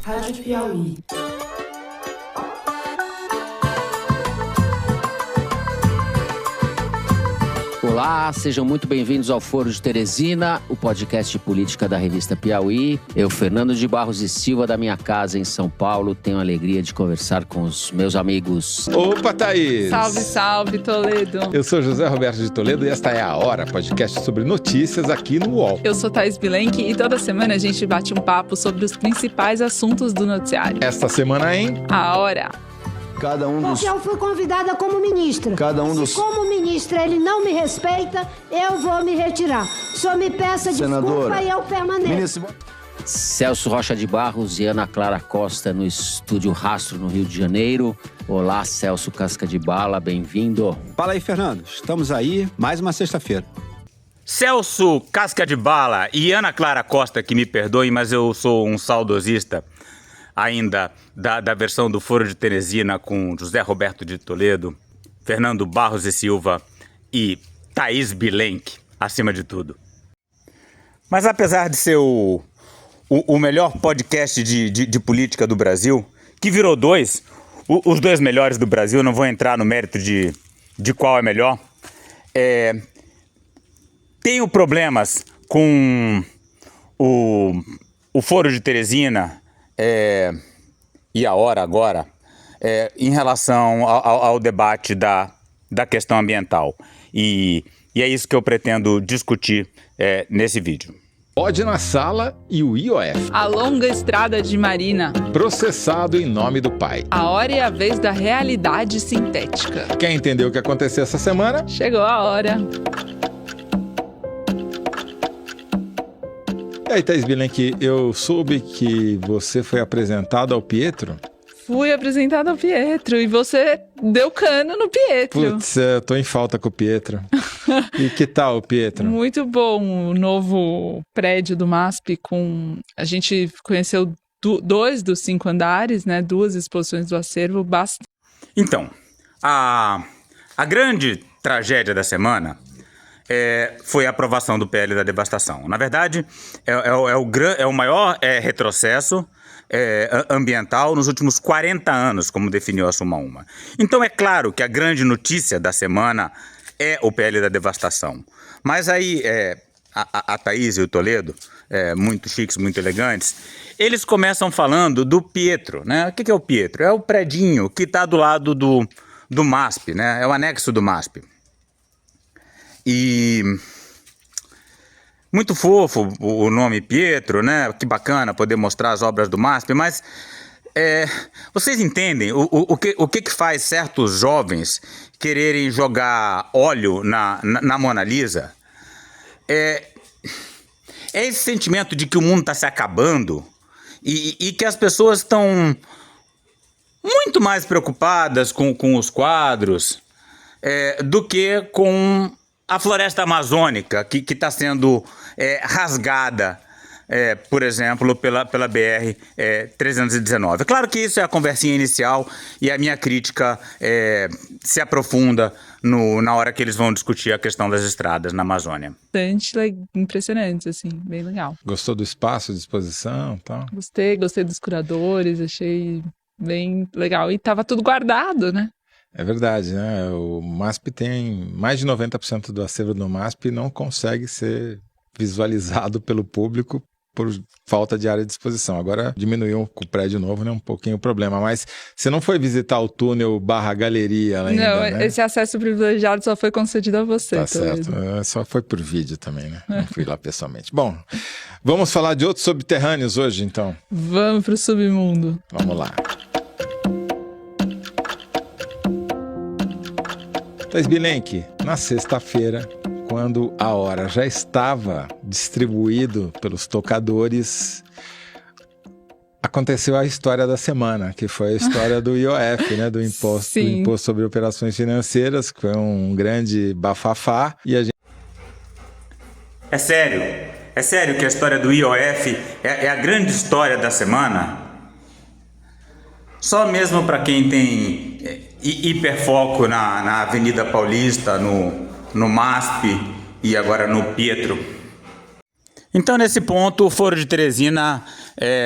Rádio Piauí. Olá, sejam muito bem-vindos ao Foro de Teresina, o podcast de política da revista Piauí. Eu, Fernando de Barros e Silva, da minha casa em São Paulo, tenho a alegria de conversar com os meus amigos. Opa, Thaís! Salve, salve, Toledo! Eu sou José Roberto de Toledo e esta é A Hora, podcast sobre notícias aqui no UOL. Eu sou Thaís Bilenque e toda semana a gente bate um papo sobre os principais assuntos do noticiário. Esta semana em A Hora. Porque eu fui convidada como ministra. Se como ministra ele não me respeita, eu vou me retirar. O senhor me peça desculpa e eu permaneço. Celso Rocha de Barros e Ana Clara Costa no Estúdio Rastro, no Rio de Janeiro. Olá, Celso Casca de Bala, bem-vindo. Fala aí, Fernando. Estamos aí, mais uma sexta-feira. Celso Casca de Bala e Ana Clara Costa, que me perdoem, mas eu sou um saudosista ainda da versão do Foro de Teresina com José Roberto de Toledo, Fernando Barros e Silva e Thaís Bilenque, acima de tudo. Mas apesar de ser o melhor podcast de política do Brasil, que virou dois, os dois melhores do Brasil, não vou entrar no mérito de qual é melhor, tenho problemas com o Foro de Teresina e A Hora agora, em relação ao debate da questão ambiental. E é isso que eu pretendo discutir nesse vídeo. Ódio na Sala e o IOF. A longa estrada de Marina. Processado em nome do pai. A hora e a vez da realidade sintética. Quer entender o que aconteceu essa semana? Chegou a hora. E aí, Thaís Bilenque, eu soube que você foi apresentado ao Pietro. Fui apresentada ao Pietro e você deu cano no Pietro. Putz, eu tô em falta com o Pietro. E que tal o Pietro? Muito bom, o novo prédio do MASP a gente conheceu 2 dos 5 andares, né? 2 exposições do acervo. Então, a grande tragédia da semana foi a aprovação do PL da devastação. Na verdade, é o maior retrocesso ambiental nos últimos 40 anos, como definiu a Suma Uma. Então é claro que a grande notícia da semana é o PL da devastação. Mas aí a Thaís e o Toledo, muito chiques, muito elegantes, eles começam falando do Pietro, né? O que é o Pietro? É o predinho que está do lado do MASP, né? É o anexo do MASP. E muito fofo o nome Pietro, né? Que bacana poder mostrar as obras do MASP, mas vocês entendem o que faz certos jovens quererem jogar óleo na Mona Lisa? É esse sentimento de que o mundo está se acabando e que as pessoas estão muito mais preocupadas com os quadros do que com a floresta amazônica, que está sendo rasgada, por exemplo, pela BR-319. Claro que isso é a conversinha inicial e a minha crítica se aprofunda na hora que eles vão discutir a questão das estradas na Amazônia. Bastante impressionante, assim, bem legal. Gostou do espaço de exposição e tal? Gostei dos curadores, achei bem legal. E tava tudo guardado, né? É verdade, né? O MASP tem mais de 90% do acervo do MASP e não consegue ser visualizado pelo público por falta de área de exposição. Agora diminuiu com o prédio novo, né? Um pouquinho o problema, mas você não foi visitar o túnel / galeria ainda, não, né? Esse acesso privilegiado só foi concedido a você. Tá certo, só foi por vídeo também, né? Não fui lá pessoalmente. Bom, vamos falar de outros subterrâneos hoje, então? Vamos pro submundo. Vamos lá. Thaís Bilenque, na sexta-feira, quando A Hora já estava distribuído pelos tocadores, aconteceu a história da semana, que foi a história do IOF, né, do Imposto sobre Operações Financeiras, que foi um grande bafafá. E a gente... É sério que a história do IOF é a grande história da semana? Só mesmo para quem tem hiperfoco na Avenida Paulista, no MASP e agora no Pietro. Então, nesse ponto, o Foro de Teresina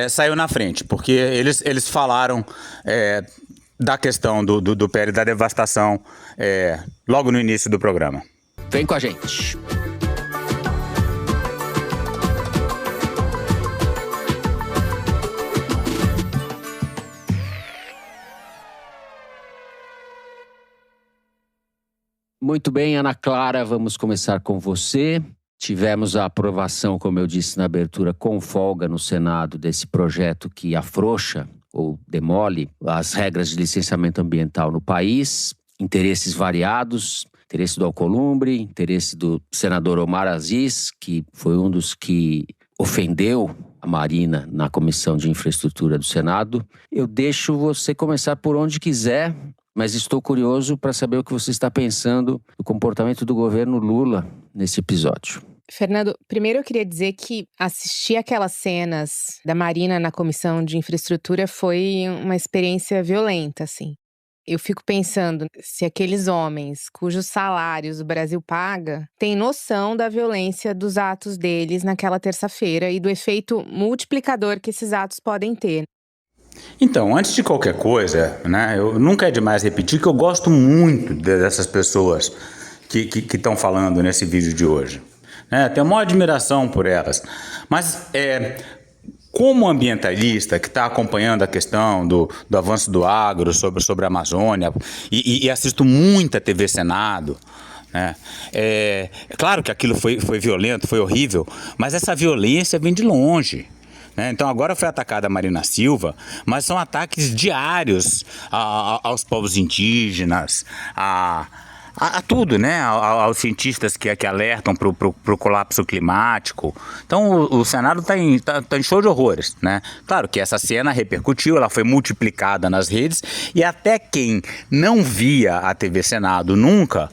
saiu na frente, porque eles falaram da questão do PL da devastação logo no início do programa. Vem com a gente. Muito bem, Ana Clara, vamos começar com você. Tivemos a aprovação, como eu disse na abertura, com folga no Senado desse projeto que afrouxa ou demole as regras de licenciamento ambiental no país. Interesses variados, interesse do Alcolumbre, interesse do senador Omar Aziz, que foi um dos que ofendeu a Marina na Comissão de Infraestrutura do Senado. Eu deixo você começar por onde quiser, mas estou curioso para saber o que você está pensando do comportamento do governo Lula nesse episódio. Fernando, primeiro eu queria dizer que assistir aquelas cenas da Marina na Comissão de Infraestrutura foi uma experiência violenta, assim. Eu fico pensando se aqueles homens cujos salários o Brasil paga têm noção da violência dos atos deles naquela terça-feira e do efeito multiplicador que esses atos podem ter. Então, antes de qualquer coisa, né, nunca é demais repetir que eu gosto muito dessas pessoas que estão falando nesse vídeo de hoje. Tenho maior admiração por elas. Mas, como ambientalista que está acompanhando a questão do avanço do agro sobre a Amazônia, e assisto muita TV Senado, né, é claro que aquilo foi violento, foi horrível, mas essa violência vem de longe. Então agora foi atacada a Marina Silva, mas são ataques diários aos povos indígenas, a tudo, né? Aos cientistas que alertam para o colapso climático. Então o Senado está em show de horrores, né? Claro que essa cena repercutiu, ela foi multiplicada nas redes e até quem não via a TV Senado nunca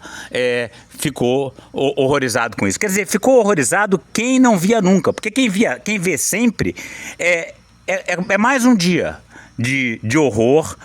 ficou horrorizado com isso. Quer dizer, ficou horrorizado quem não via nunca, porque quem vê sempre é mais um dia de horror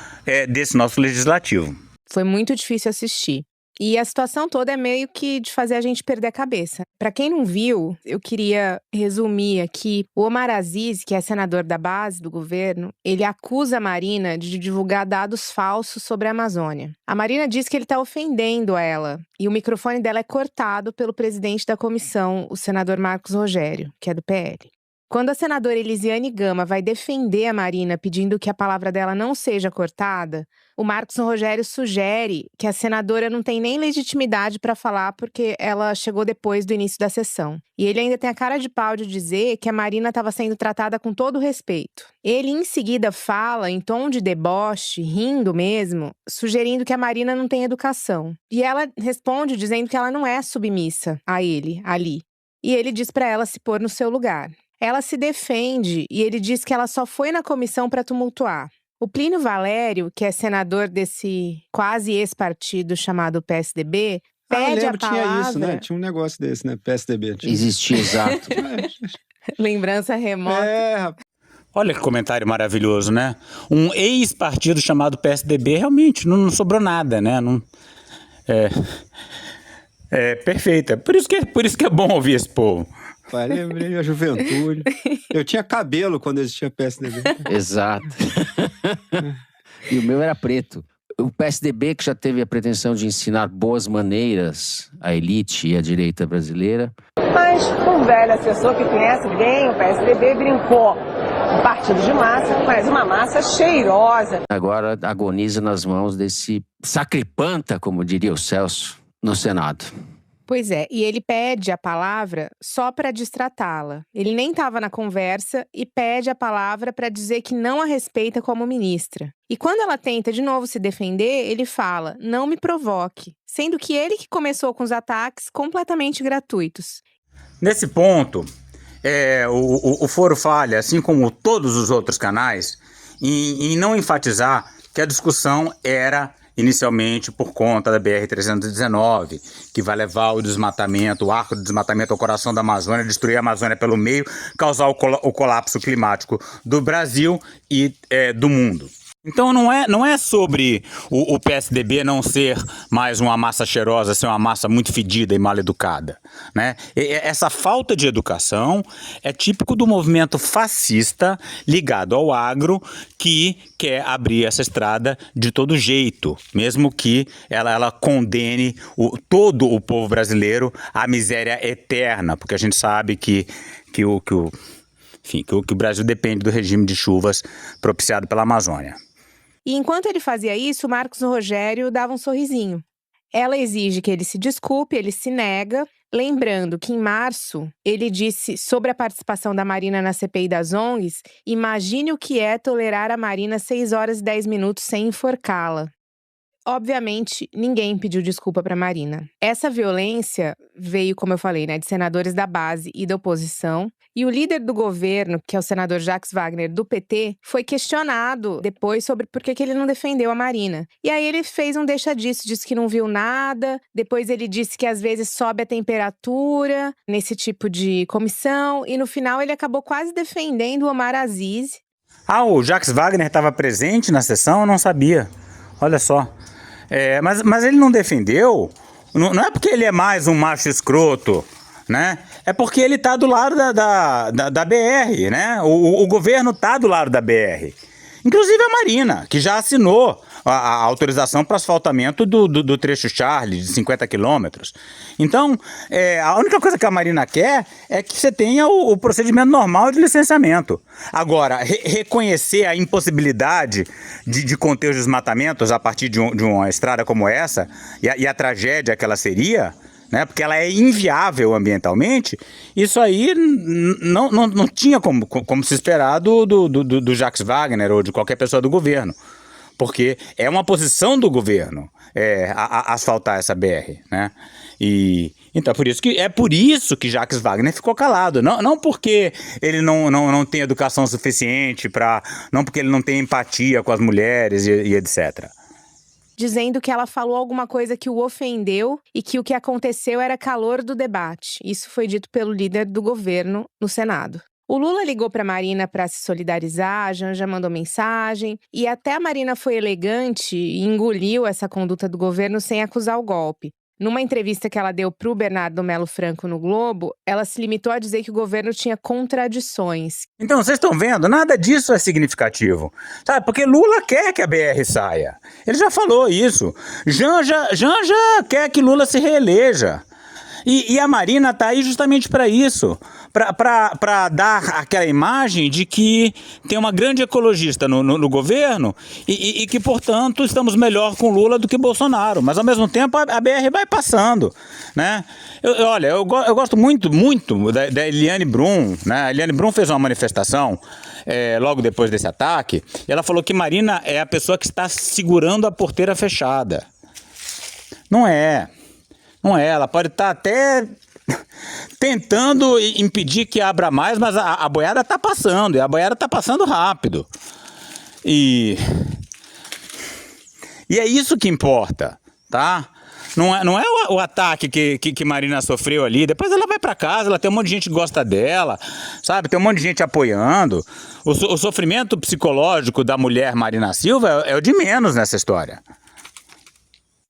desse nosso legislativo. Foi muito difícil assistir. E a situação toda é meio que de fazer a gente perder a cabeça. Para quem não viu, eu queria resumir aqui. O Omar Aziz, que é senador da base do governo, ele acusa a Marina de divulgar dados falsos sobre a Amazônia. A Marina diz que ele está ofendendo ela. E o microfone dela é cortado pelo presidente da comissão, o senador Marcos Rogério, que é do PL. Quando a senadora Elisiane Gama vai defender a Marina pedindo que a palavra dela não seja cortada, o Marcos Rogério sugere que a senadora não tem nem legitimidade para falar porque ela chegou depois do início da sessão. E ele ainda tem a cara de pau de dizer que a Marina estava sendo tratada com todo respeito. Ele, em seguida, fala em tom de deboche, rindo mesmo, sugerindo que a Marina não tem educação. E ela responde dizendo que ela não é submissa a ele, ali. E ele diz para ela se pôr no seu lugar. Ela se defende e ele diz que ela só foi na comissão para tumultuar. O Plínio Valério, que é senador desse quase ex-partido chamado PSDB, pede a palavra... Tinha isso, né? Tinha um negócio desse, né? PSDB. Existia, exato. Lembrança remota. Rapaz. Olha que comentário maravilhoso, né? Um ex-partido chamado PSDB, realmente, não sobrou nada, né? Perfeito. Por isso que é bom ouvir esse povo. Lembrei a juventude. Eu tinha cabelo quando existia PSDB. Exato. E o meu era preto. O PSDB, que já teve a pretensão de ensinar boas maneiras à elite e à direita brasileira. Mas um velho assessor que conhece bem o PSDB brincou. Um partido de massa, mas uma massa cheirosa. Agora agoniza nas mãos desse sacripanta, como diria o Celso, no Senado. Pois é, e ele pede a palavra só para destratá-la. Ele nem estava na conversa e pede a palavra para dizer que não a respeita como ministra. E quando ela tenta de novo se defender, ele fala, não me provoque, sendo que ele que começou com os ataques completamente gratuitos. Nesse ponto, o Foro falha, assim como todos os outros canais, em não enfatizar que a discussão era inicialmente por conta da BR-319, que vai levar o desmatamento, o arco de desmatamento ao coração da Amazônia, destruir a Amazônia pelo meio, causar o colapso climático do Brasil e do mundo. Então não é sobre o PSDB não ser mais uma massa cheirosa, ser uma massa muito fedida e mal educada, né? Essa falta de educação é típico do movimento fascista ligado ao agro que quer abrir essa estrada de todo jeito, mesmo que ela condene todo o povo brasileiro à miséria eterna, porque a gente sabe que o Brasil depende do regime de chuvas propiciado pela Amazônia. E enquanto ele fazia isso, o Marcos Rogério dava um sorrisinho. Ela exige que ele se desculpe, ele se nega, lembrando que em março ele disse sobre a participação da Marina na CPI das ONGs: imagine o que é tolerar a Marina 6 horas e 10 minutos sem enforcá-la. Obviamente, ninguém pediu desculpa para Marina. Essa violência veio, como eu falei, de senadores da base e da oposição. E o líder do governo, que é o senador Jacques Wagner, do PT, foi questionado depois sobre por que ele não defendeu a Marina. E aí ele fez um deixa disso, disse que não viu nada. Depois ele disse que às vezes sobe a temperatura nesse tipo de comissão. E no final ele acabou quase defendendo o Omar Aziz. O Jacques Wagner estava presente na sessão? Eu não sabia. Olha só. Mas ele não defendeu, não é porque ele é mais um macho escroto, né? É porque ele está do lado da BR, né? O governo está do lado da BR. Inclusive a Marina, que já assinou a autorização para asfaltamento do trecho Charlie, de 50 quilômetros. Então, a única coisa que a Marina quer é que você tenha o procedimento normal de licenciamento. Agora, reconhecer a impossibilidade de conter os desmatamentos a partir de uma estrada como essa, e a tragédia que ela seria, né, porque ela é inviável ambientalmente, isso aí não tinha como se esperar do Jacques Wagner ou de qualquer pessoa do governo. Porque é uma posição do governo asfaltar essa BR, né? Então é por isso que Jacques Wagner ficou calado. Não porque ele não tem educação suficiente, não porque ele não tem empatia com as mulheres e etc. Dizendo que ela falou alguma coisa que o ofendeu e que o que aconteceu era calor do debate. Isso foi dito pelo líder do governo no Senado. O Lula ligou para a Marina para se solidarizar, a Janja mandou mensagem e até a Marina foi elegante e engoliu essa conduta do governo sem acusar o golpe. Numa entrevista que ela deu para o Bernardo Melo Franco no Globo, ela se limitou a dizer que o governo tinha contradições. Então, vocês estão vendo? Nada disso é significativo. Sabe? Porque Lula quer que a BR saia. Ele já falou isso. Janja quer que Lula se reeleja. E a Marina está aí justamente para isso, para dar aquela imagem de que tem uma grande ecologista no governo e que, portanto, estamos melhor com Lula do que Bolsonaro. Mas, ao mesmo tempo, a BR vai passando, né? Eu gosto muito da Eliane Brum, né? A Eliane Brum fez uma manifestação logo depois desse ataque e ela falou que Marina é a pessoa que está segurando a porteira fechada. Não é, ela pode estar até tentando impedir que abra mais, mas a boiada está passando, e a boiada está passando rápido. E é isso que importa, tá? Não é o ataque que Marina sofreu ali. Depois ela vai para casa, ela tem um monte de gente que gosta dela, sabe? Tem um monte de gente apoiando. O sofrimento psicológico da mulher Marina Silva é o de menos nessa história.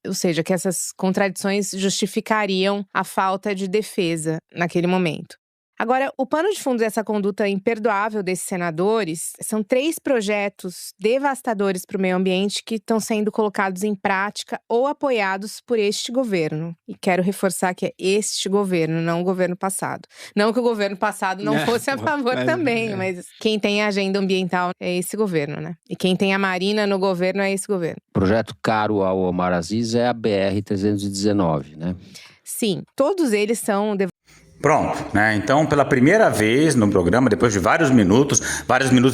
Ou seja, que essas contradições justificariam a falta de defesa naquele momento. Agora, o pano de fundo dessa conduta imperdoável desses senadores são 3 projetos devastadores para o meio ambiente que estão sendo colocados em prática ou apoiados por este governo. E quero reforçar que é este governo, não o governo passado. Não que o governo passado não fosse a favor também, mas quem tem a agenda ambiental é esse governo, né? E quem tem a Marina no governo é esse governo. O projeto caro ao Omar Aziz é a BR-319, né? Sim, todos eles são Pronto, né? Então, pela primeira vez no programa, depois de vários minutos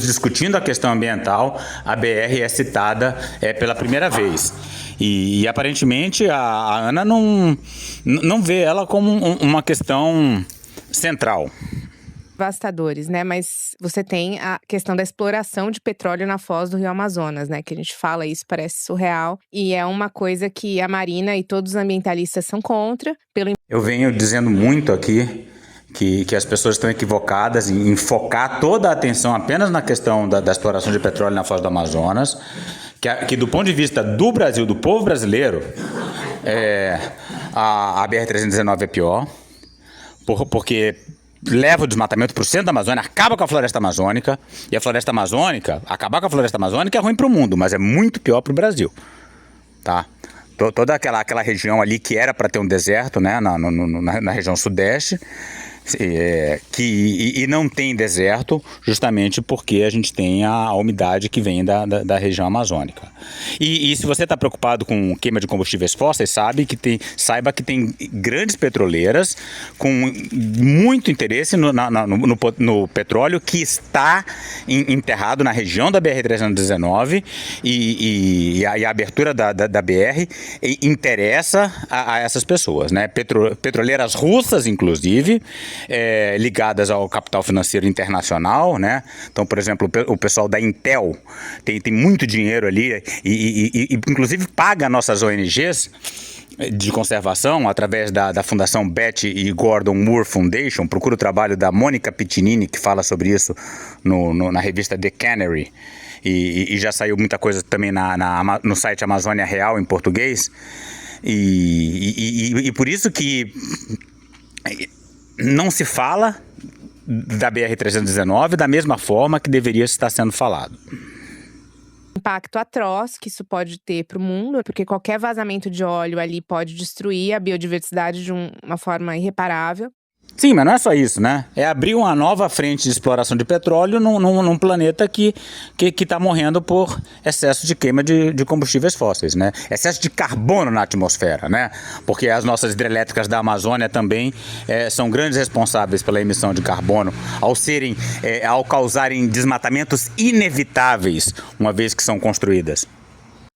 discutindo a questão ambiental, a BR é citada pela primeira vez. E aparentemente a Ana não vê ela como uma questão central. Devastadores, né? Mas você tem a questão da exploração de petróleo na foz do Rio Amazonas, né? Que a gente fala isso, parece surreal. E é uma coisa que a Marina e todos os ambientalistas são contra. Eu venho dizendo muito aqui que as pessoas estão equivocadas em focar toda a atenção apenas na questão da exploração de petróleo na Foz do Amazonas, que do ponto de vista do Brasil, do povo brasileiro, a BR-319 é pior, porque leva o desmatamento para o centro da Amazônia, acaba com a floresta amazônica, e a floresta amazônica, acabar com a floresta amazônica é ruim para o mundo, mas é muito pior para o Brasil, tá? Toda aquela região ali que era para ter um deserto, né, na região sudeste, e não tem deserto justamente porque a gente tem a umidade que vem da região amazônica. E se você está preocupado com queima de combustíveis fósseis, saiba que tem grandes petroleiras com muito interesse no petróleo que está enterrado na região da BR-319 e a abertura da BR interessa a essas pessoas, né? Petroleiras russas, inclusive, ligadas ao capital financeiro internacional, né? Então, por exemplo, o pessoal da Intel tem muito dinheiro ali e inclusive paga nossas ONGs de conservação através da Fundação Betty e Gordon Moore Foundation. Procura o trabalho da Mônica Piccinini, que fala sobre isso na revista The Canary, e já saiu muita coisa também no site Amazônia Real em português, e por isso que não se fala da BR-319 da mesma forma que deveria estar sendo falado. Impacto atroz que isso pode ter para o mundo, porque qualquer vazamento de óleo ali pode destruir a biodiversidade de uma forma irreparável. Sim, mas não é só isso, né? É abrir uma nova frente de exploração de petróleo num planeta que está morrendo por excesso de queima de combustíveis fósseis, né? Excesso de carbono na atmosfera, né? Porque as nossas hidrelétricas da Amazônia também são grandes responsáveis pela emissão de carbono ao causarem desmatamentos inevitáveis, uma vez que são construídas.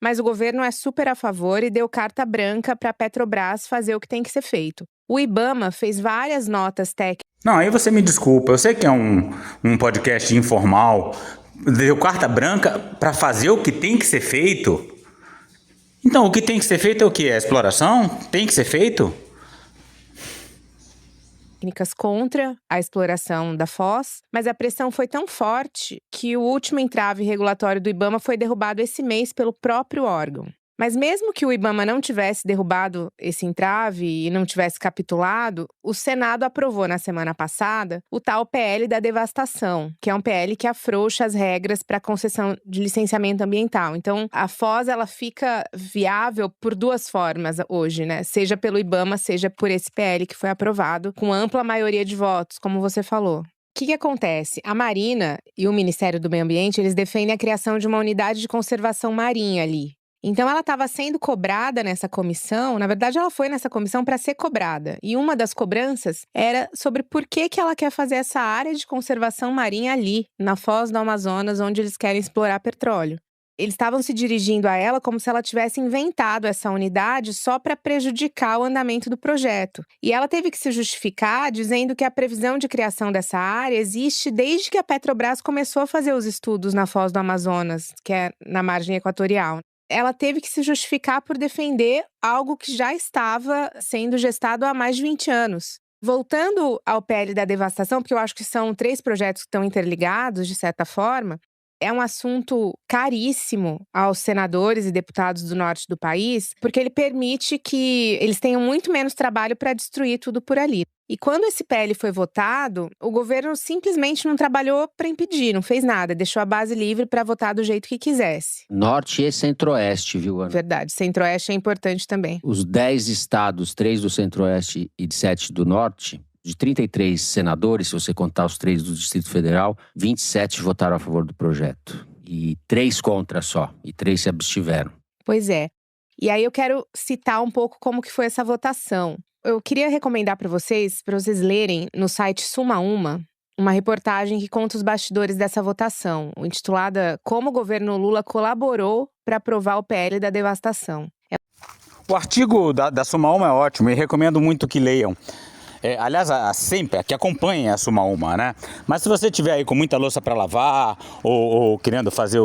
Mas o governo é super a favor e deu carta branca para a Petrobras fazer o que tem que ser feito. O IBAMA fez várias notas técnicas. Não, aí você me desculpa, eu sei que é um podcast informal, deu carta branca para fazer o que tem que ser feito. Então, o que tem que ser feito é o quê? A exploração? Tem que ser feito? Contra a exploração da Foz, mas a pressão foi tão forte que o último entrave regulatório do IBAMA foi derrubado esse mês pelo próprio órgão. Mas mesmo que o IBAMA não tivesse derrubado esse entrave e não tivesse capitulado, o Senado aprovou na semana passada o tal PL da devastação, que é um PL que afrouxa as regras para concessão de licenciamento ambiental. Então, a Foz ela fica viável por duas formas hoje, né? Seja pelo IBAMA, seja por esse PL que foi aprovado com ampla maioria de votos, como você falou. O que acontece? A Marina e o Ministério do Meio Ambiente, eles defendem a criação de uma unidade de conservação marinha ali. Então, ela estava sendo cobrada nessa comissão, na verdade, ela foi nessa comissão para ser cobrada. E uma das cobranças era sobre por que ela quer fazer essa área de conservação marinha ali, na Foz do Amazonas, onde eles querem explorar petróleo. Eles estavam se dirigindo a ela como se ela tivesse inventado essa unidade só para prejudicar o andamento do projeto. E ela teve que se justificar dizendo que a previsão de criação dessa área existe desde que a Petrobras começou a fazer os estudos na Foz do Amazonas, que é na margem equatorial. Ela teve que se justificar por defender algo que já estava sendo gestado há mais de 20 anos. Voltando ao PL da devastação, porque eu acho que são 3 projetos que estão interligados, de certa forma, é um assunto caríssimo aos senadores e deputados do norte do país, porque ele permite que eles tenham muito menos trabalho para destruir tudo por ali. E quando esse PL foi votado, o governo simplesmente não trabalhou para impedir, não fez nada, deixou a base livre para votar do jeito que quisesse. Norte e Centro-Oeste, viu, Ana? Verdade, Centro-Oeste é importante também. Os 10 estados, 3 do Centro-Oeste e 7 do Norte, de 33 senadores, se você contar os 3 do Distrito Federal, 27 votaram a favor do projeto. E 3 contra só, e 3 se abstiveram. Pois é. E aí eu quero citar um pouco como que foi essa votação. Eu queria recomendar para vocês lerem no site Suma uma reportagem que conta os bastidores dessa votação, intitulada Como o governo Lula colaborou para aprovar o PL da devastação. O artigo da Suma é ótimo e recomendo muito que leiam. Aliás, sempre que acompanhem a Suma, né? Mas se você estiver aí com muita louça para lavar ou querendo fazer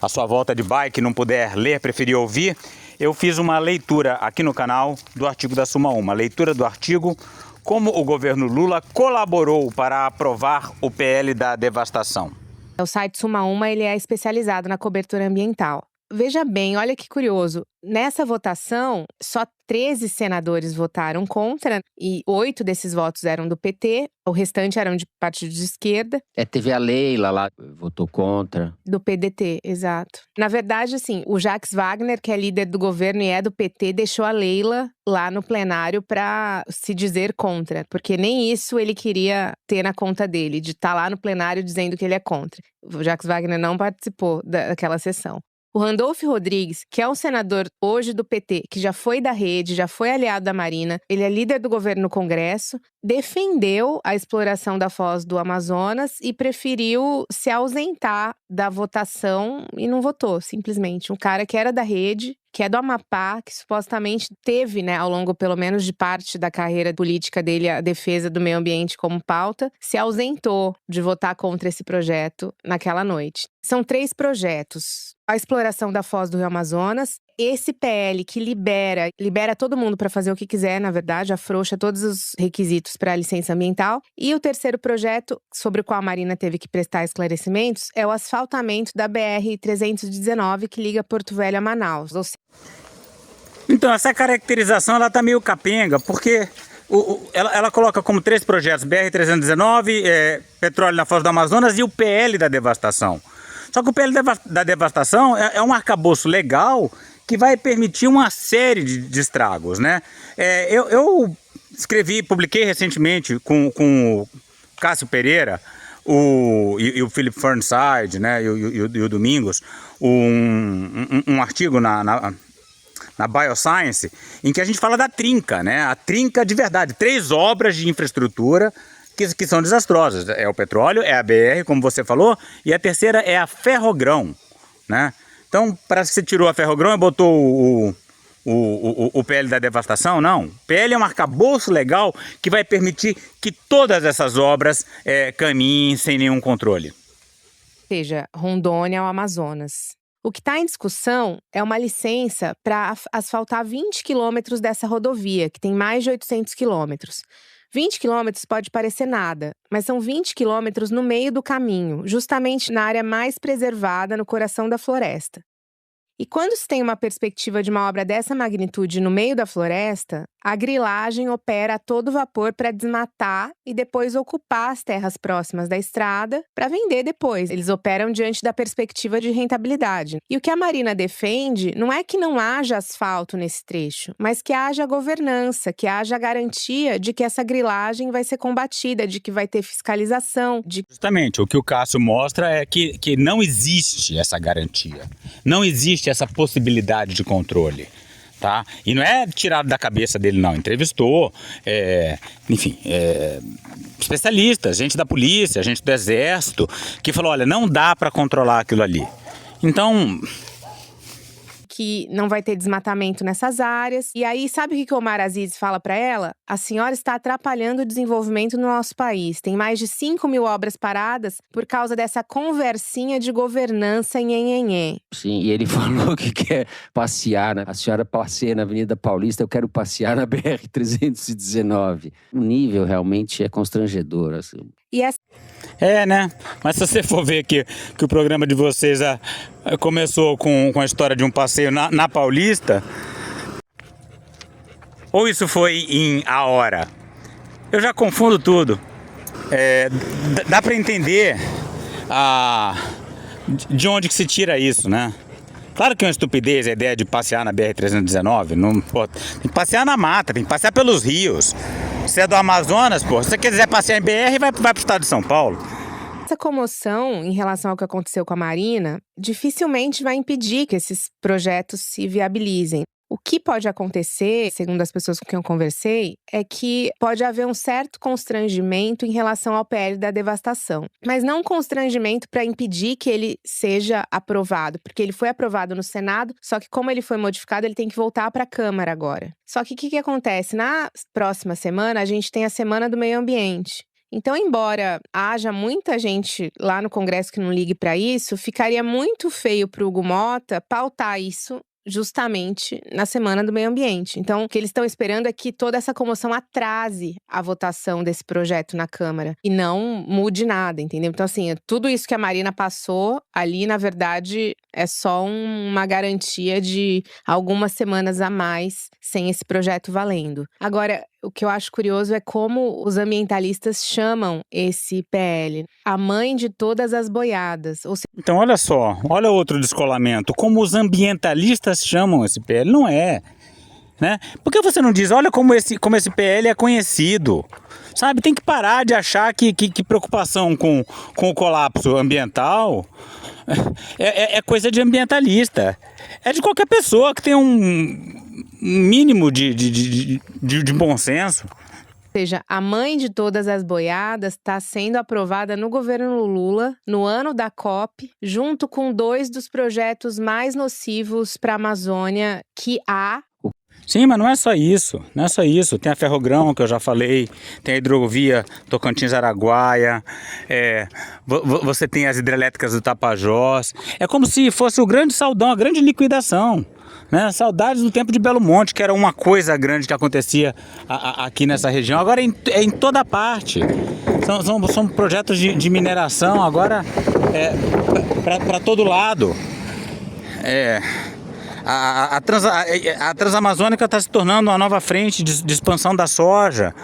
a sua volta de bike e não puder ler, preferir ouvir, eu fiz uma leitura aqui no canal do artigo da Suma, leitura do artigo como o governo Lula colaborou para aprovar o PL da devastação. O site Suma Uma, ele é especializado na cobertura ambiental. Veja bem, olha que curioso. Nessa votação, só 13 senadores votaram contra e 8 desses votos eram do PT, o restante eram de partidos de esquerda. Teve a Leila lá, votou contra. Do PDT, exato. Na verdade, assim, o Jacques Wagner, que é líder do governo e é do PT, deixou a Leila lá no plenário para se dizer contra, porque nem isso ele queria ter na conta dele, de estar lá no plenário dizendo que ele é contra. O Jacques Wagner não participou daquela sessão. O Randolph Rodrigues, que é um senador hoje do PT, que já foi da Rede, já foi aliado da Marina, ele é líder do governo no Congresso, defendeu a exploração da foz do Amazonas e preferiu se ausentar da votação e não votou, simplesmente. Um cara que era da Rede, que é do Amapá, que supostamente teve, né, ao longo pelo menos de parte da carreira política dele, a defesa do meio ambiente como pauta, se ausentou de votar contra esse projeto naquela noite. São 3 projetos. A exploração da foz do Rio Amazonas, esse PL que libera todo mundo para fazer o que quiser, na verdade, afrouxa todos os requisitos para a licença ambiental. E o terceiro projeto, sobre o qual a Marina teve que prestar esclarecimentos, é o asfaltamento da BR-319, que liga Porto Velho a Manaus. Então, essa caracterização ela tá meio capenga, porque ela coloca como 3 projetos, BR-319, petróleo na foz do Amazonas e o PL da devastação. Só que o PL da devastação é um arcabouço legal que vai permitir uma série de estragos, né? Eu publiquei recentemente com o Cássio Pereira e o Philip Fernside, né, e o Domingos, um artigo na Bioscience, em que a gente fala da trinca, né? A trinca de verdade, 3 obras de infraestrutura que são desastrosas. É o petróleo, é a BR, como você falou, e a terceira é a Ferrogrão, né? Então, parece que você tirou a Ferrogrão e botou o PL da devastação? Não. O PL é um arcabouço legal que vai permitir que todas essas obras caminhem sem nenhum controle. Ou seja, Rondônia ao Amazonas. O que está em discussão é uma licença para asfaltar 20 quilômetros dessa rodovia, que tem mais de 800 quilômetros. 20 quilômetros pode parecer nada, mas são 20 quilômetros no meio do caminho, justamente na área mais preservada, no coração da floresta. E quando se tem uma perspectiva de uma obra dessa magnitude no meio da floresta, a grilagem opera a todo vapor para desmatar e depois ocupar as terras próximas da estrada para vender depois. Eles operam diante da perspectiva de rentabilidade. E o que a Marina defende não é que não haja asfalto nesse trecho, mas que haja governança, que haja garantia de que essa grilagem vai ser combatida, de que vai ter fiscalização. Justamente, o que o Cássio mostra é que não existe essa garantia, não existe essa possibilidade de controle. Tá? E não é tirado da cabeça dele, não. Entrevistou, especialistas, gente da polícia, gente do exército, que falou, olha, não dá para controlar aquilo ali. Então... que não vai ter desmatamento nessas áreas. E aí, sabe o que o Omar Aziz fala para ela? A senhora está atrapalhando o desenvolvimento no nosso país. Tem mais de 5.000 obras paradas por causa dessa conversinha de governança em. Sim, e ele falou que quer passear, né? A senhora passeia na Avenida Paulista, eu quero passear na BR-319. O nível realmente é constrangedor, assim. E essa... né? Mas se você for ver que o programa de vocês começou com a história de um passeio na Paulista, ou isso foi em A Hora? Eu já confundo tudo. Dá para entender de onde que se tira isso, né? Claro que é uma estupidez a ideia de passear na BR-319. Tem que passear na mata, tem que passear pelos rios. Você é do Amazonas, se você quiser passear em BR, vai pro estado de São Paulo. Essa comoção em relação ao que aconteceu com a Marina dificilmente vai impedir que esses projetos se viabilizem. O que pode acontecer, segundo as pessoas com quem eu conversei, é que pode haver um certo constrangimento em relação ao PL da devastação. Mas não um constrangimento para impedir que ele seja aprovado, porque ele foi aprovado no Senado, só que como ele foi modificado, ele tem que voltar para a Câmara agora. Só que o que acontece? Na próxima semana, a gente tem a Semana do Meio Ambiente. Então, embora haja muita gente lá no Congresso que não ligue para isso, ficaria muito feio para o Hugo Mota pautar isso justamente na Semana do Meio Ambiente. Então, o que eles estão esperando é que toda essa comoção atrase a votação desse projeto na Câmara e não mude nada, entendeu? Então, assim, tudo isso que a Marina passou ali, na verdade, é só uma garantia de algumas semanas a mais sem esse projeto valendo. Agora, o que eu acho curioso é como os ambientalistas chamam esse PL. A mãe de todas as boiadas. Ou seja, Então, olha só, olha outro descolamento. Como os ambientalistas chamam esse PL, não é. Né? Por que você não diz, olha como esse PL é conhecido? Sabe, tem que parar de achar que preocupação com o colapso ambiental é coisa de ambientalista. É de qualquer pessoa que tem um mínimo de bom senso. Ou seja, a mãe de todas as boiadas está sendo aprovada no governo Lula, no ano da COP, junto com 2 dos projetos mais nocivos para a Amazônia que há. Sim, mas não é só isso, não é só isso. Tem a Ferrogrão, que eu já falei, tem a hidrovia Tocantins-Araguaia, você tem as hidrelétricas do Tapajós. É como se fosse o grande saudão, a grande liquidação. Né? Saudades do tempo de Belo Monte, que era uma coisa grande que acontecia aqui nessa região. Agora é em toda parte. São projetos de mineração agora para todo lado. A Transamazônica está se tornando uma nova frente de expansão da soja.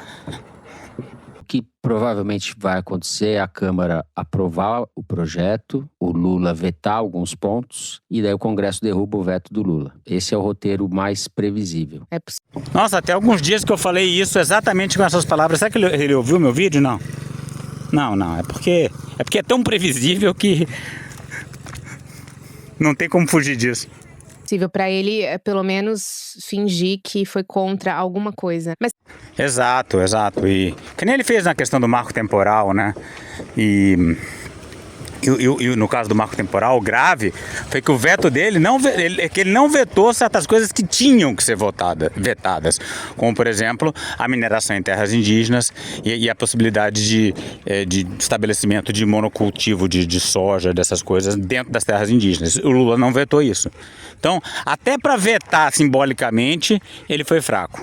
O que provavelmente vai acontecer é a Câmara aprovar o projeto, o Lula vetar alguns pontos e daí o Congresso derruba o veto do Lula. Esse é o roteiro mais previsível. Nossa, até alguns dias que eu falei isso exatamente com essas palavras. Será que ele ouviu meu vídeo? Não. Não. É porque é tão previsível que não tem como fugir disso. Possível para ele, pelo menos, fingir que foi contra alguma coisa. Mas... Exato. E que nem ele fez na questão do marco temporal, né? E no caso do marco temporal, o grave foi que o veto dele, que ele não vetou certas coisas que tinham que ser vetadas. Como, por exemplo, a mineração em terras indígenas e a possibilidade de estabelecimento de monocultivo de soja, dessas coisas, dentro das terras indígenas. O Lula não vetou isso. Então, até para vetar simbolicamente, ele foi fraco.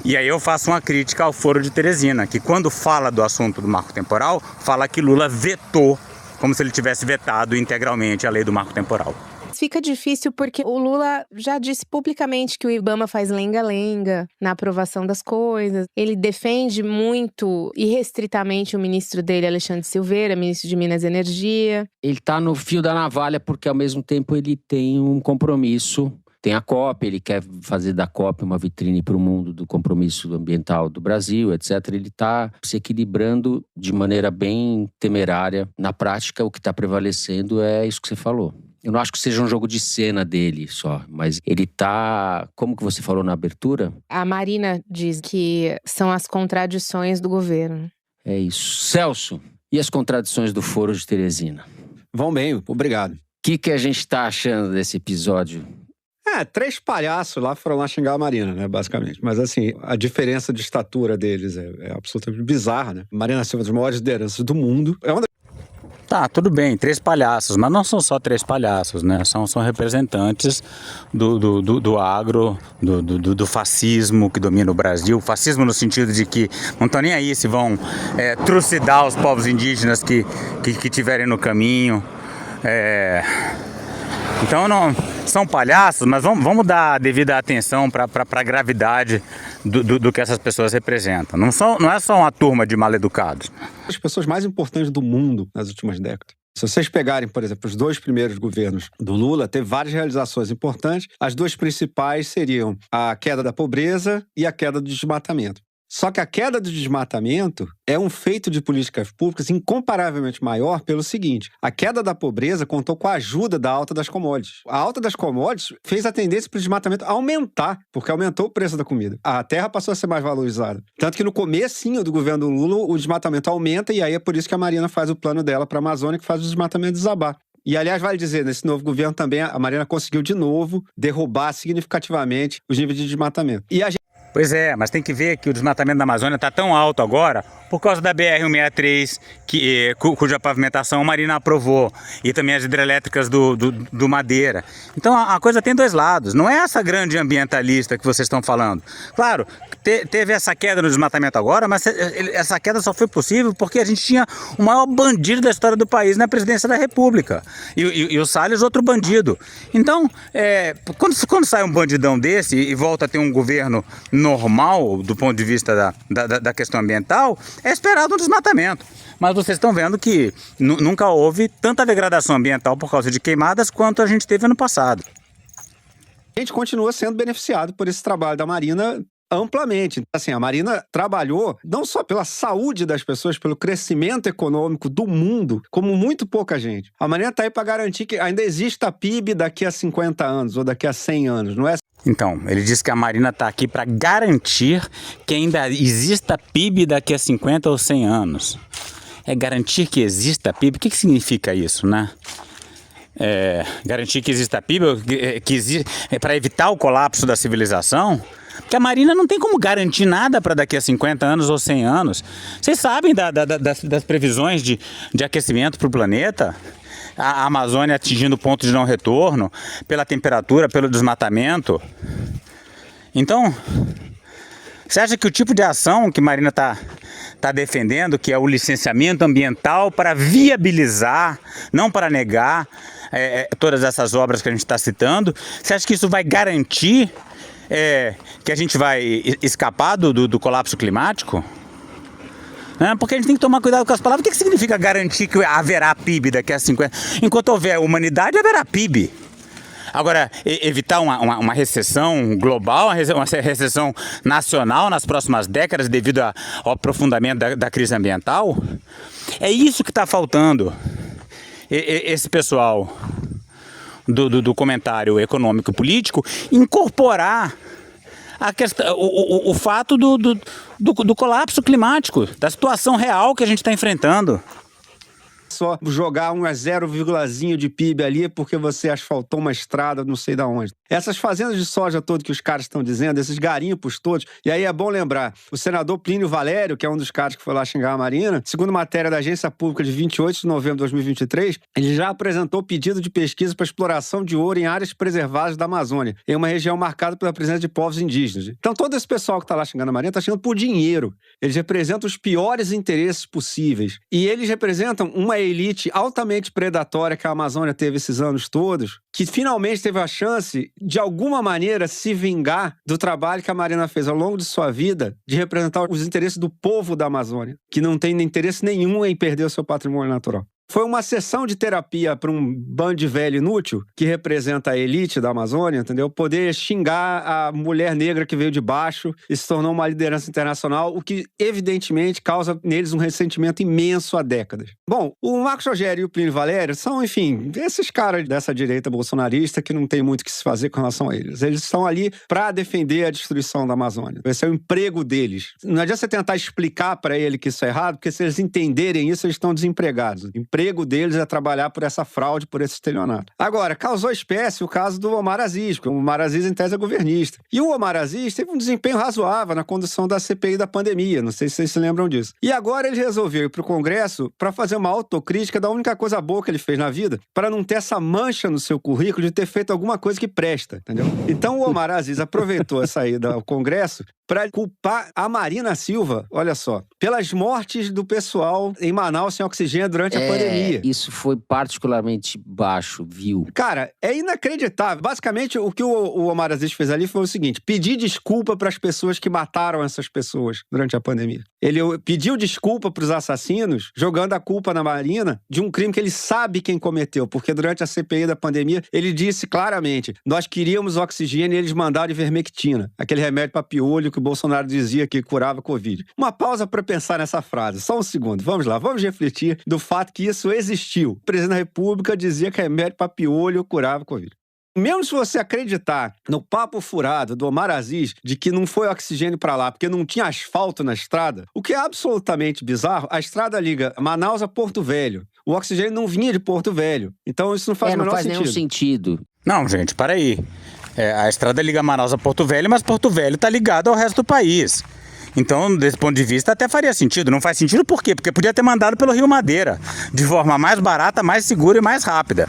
E aí eu faço uma crítica ao Foro de Teresina, que quando fala do assunto do marco temporal, fala que Lula vetou, como se ele tivesse vetado integralmente a lei do marco temporal. Fica difícil porque o Lula já disse publicamente que o Ibama faz lenga-lenga na aprovação das coisas. Ele defende muito irrestritamente o ministro dele, Alexandre Silveira, ministro de Minas e Energia. Ele está no fio da navalha porque ao mesmo tempo ele tem um compromisso. Tem a COP, ele quer fazer da COP uma vitrine para o mundo do compromisso ambiental do Brasil, etc. Ele está se equilibrando de maneira bem temerária. Na prática, o que está prevalecendo é isso que você falou. Eu não acho que seja um jogo de cena dele só, mas ele está, como que você falou na abertura? A Marina diz que são as contradições do governo. É isso. Celso, e as contradições do Foro de Teresina? Vão bem, obrigado. O que a gente está achando desse episódio? 3 palhaços lá foram lá xingar a Marina, né, basicamente. Mas assim, a diferença de estatura deles é absolutamente bizarra, né? Marina Silva, das maiores lideranças do mundo. Tá, tudo bem, 3 palhaços, mas não são só 3 palhaços, né? São representantes do agro, do fascismo que domina o Brasil. Fascismo no sentido de que não estão nem aí se vão trucidar os povos indígenas que tiverem no caminho. Então não são palhaços, mas vamos dar a devida atenção para a gravidade do que essas pessoas representam. Não é só uma turma de mal-educados. As pessoas mais importantes do mundo nas últimas décadas. Se vocês pegarem, por exemplo, os 2 primeiros governos do Lula, teve várias realizações importantes. As 2 principais seriam a queda da pobreza e a queda do desmatamento. Só que a queda do desmatamento é um feito de políticas públicas incomparavelmente maior pelo seguinte: a queda da pobreza contou com a ajuda da alta das commodities. A alta das commodities fez a tendência para o desmatamento aumentar, porque aumentou o preço da comida. A terra passou a ser mais valorizada. Tanto que no comecinho do governo do Lula, o desmatamento aumenta e aí é por isso que a Marina faz o plano dela para a Amazônia, que faz o desmatamento desabar. E, aliás, vale dizer, nesse novo governo também, a Marina conseguiu de novo derrubar significativamente os níveis de desmatamento. Pois é, mas tem que ver que o desmatamento da Amazônia está tão alto agora por causa da BR-163, cuja pavimentação a Marina aprovou, e também as hidrelétricas do Madeira. Então a coisa tem dois lados, não é essa grande ambientalista que vocês estão falando. Claro, teve essa queda no desmatamento agora, mas essa queda só foi possível porque a gente tinha o maior bandido da história do país na presidência da República, e o Salles outro bandido. Então, quando sai um bandidão desse e volta a ter um governo normal do ponto de vista da questão ambiental, é esperado um desmatamento. Mas vocês estão vendo que nunca houve tanta degradação ambiental por causa de queimadas quanto a gente teve no passado. A gente continua sendo beneficiado por esse trabalho da Marina amplamente. Assim, a Marina trabalhou não só pela saúde das pessoas, pelo crescimento econômico do mundo, como muito pouca gente. A Marina está aí para garantir que ainda exista PIB daqui a 50 anos ou daqui a 100 anos, não é? Então, ele disse que a Marina está aqui para garantir que ainda exista PIB daqui a 50 ou 100 anos. É garantir que exista PIB? O que significa isso, né? Garantir que exista PIB, para evitar o colapso da civilização? Porque a Marina não tem como garantir nada para daqui a 50 anos ou 100 anos. Vocês sabem das previsões de aquecimento para o planeta? A Amazônia atingindo ponto de não retorno, pela temperatura, pelo desmatamento. Então, você acha que o tipo de ação que Marina está defendendo, que é o licenciamento ambiental para viabilizar, não para negar todas essas obras que a gente está citando, você acha que isso vai garantir que a gente vai escapar do colapso climático? Porque a gente tem que tomar cuidado com as palavras. O que significa garantir que haverá PIB daqui a 50? Enquanto houver humanidade, haverá PIB. Agora, evitar uma recessão global, uma recessão nacional nas próximas décadas devido ao aprofundamento da crise ambiental, é isso que está faltando. Esse pessoal do comentário econômico e político incorporar a questão, o fato do colapso climático, da situação real que a gente está enfrentando. Só jogar um 0,zinho de PIB ali porque você asfaltou uma estrada não sei de onde. Essas fazendas de soja todas que os caras estão dizendo, esses garimpos todos, e aí é bom lembrar, o senador Plínio Valério, que é um dos caras que foi lá xingar a Marina, segundo matéria da Agência Pública de 28 de novembro de 2023, ele já apresentou pedido de pesquisa para exploração de ouro em áreas preservadas da Amazônia, em uma região marcada pela presença de povos indígenas. Então todo esse pessoal que está lá xingando a Marina está xingando por dinheiro. Eles representam os piores interesses possíveis. E eles representam uma elite altamente predatória que a Amazônia teve esses anos todos, que finalmente teve a chance, de alguma maneira, se vingar do trabalho que a Marina fez ao longo de sua vida de representar os interesses do povo da Amazônia, que não tem interesse nenhum em perder o seu patrimônio natural. Foi uma sessão de terapia para um bando de velho inútil, que representa a elite da Amazônia, entendeu? Poder xingar a mulher negra que veio de baixo e se tornou uma liderança internacional, o que evidentemente causa neles um ressentimento imenso há décadas. Bom, o Marcos Rogério e o Plínio Valério são, enfim, esses caras dessa direita bolsonarista que não tem muito o que se fazer com relação a eles. Eles estão ali para defender a destruição da Amazônia. Esse é o emprego deles. Não adianta você tentar explicar para ele que isso é errado, porque se eles entenderem isso, eles estão desempregados. O emprego deles é trabalhar por essa fraude, por esse estelionato. Agora, causou espécie o caso do Omar Aziz, porque o Omar Aziz, em tese, é governista. E o Omar Aziz teve um desempenho razoável na condução da CPI da pandemia, não sei se vocês se lembram disso. E agora ele resolveu ir para o Congresso para fazer uma autocrítica da única coisa boa que ele fez na vida, para não ter essa mancha no seu currículo de ter feito alguma coisa que presta, entendeu? Então o Omar Aziz aproveitou a saída ao Congresso para culpar a Marina Silva, olha só, pelas mortes do pessoal em Manaus sem oxigênio durante a pandemia. Isso foi particularmente baixo, viu? Cara, é inacreditável. Basicamente, o que o Omar Aziz fez ali foi o seguinte: pedir desculpa para as pessoas que mataram essas pessoas durante a pandemia. Ele pediu desculpa para os assassinos, jogando a culpa na Marina de um crime que ele sabe quem cometeu, porque durante a CPI da pandemia, ele disse claramente: nós queríamos oxigênio e eles mandaram ivermectina, aquele remédio para piolho que o Bolsonaro dizia que curava Covid. Uma pausa para pensar nessa frase. Só um segundo. Vamos lá. Vamos refletir do fato que isso existiu. O presidente da República dizia que remédio para piolho curava Covid. Mesmo se você acreditar no papo furado do Omar Aziz de que não foi oxigênio para lá porque não tinha asfalto na estrada, o que é absolutamente bizarro, a estrada liga Manaus a Porto Velho. O oxigênio não vinha de Porto Velho. Então isso não faz o menor sentido. Nenhum sentido. Não, gente, para aí. A estrada liga Manaus a Porto Velho, mas Porto Velho está ligado ao resto do país. Então, desse ponto de vista, até faria sentido. Não faz sentido por quê? Porque podia ter mandado pelo Rio Madeira, de forma mais barata, mais segura e mais rápida.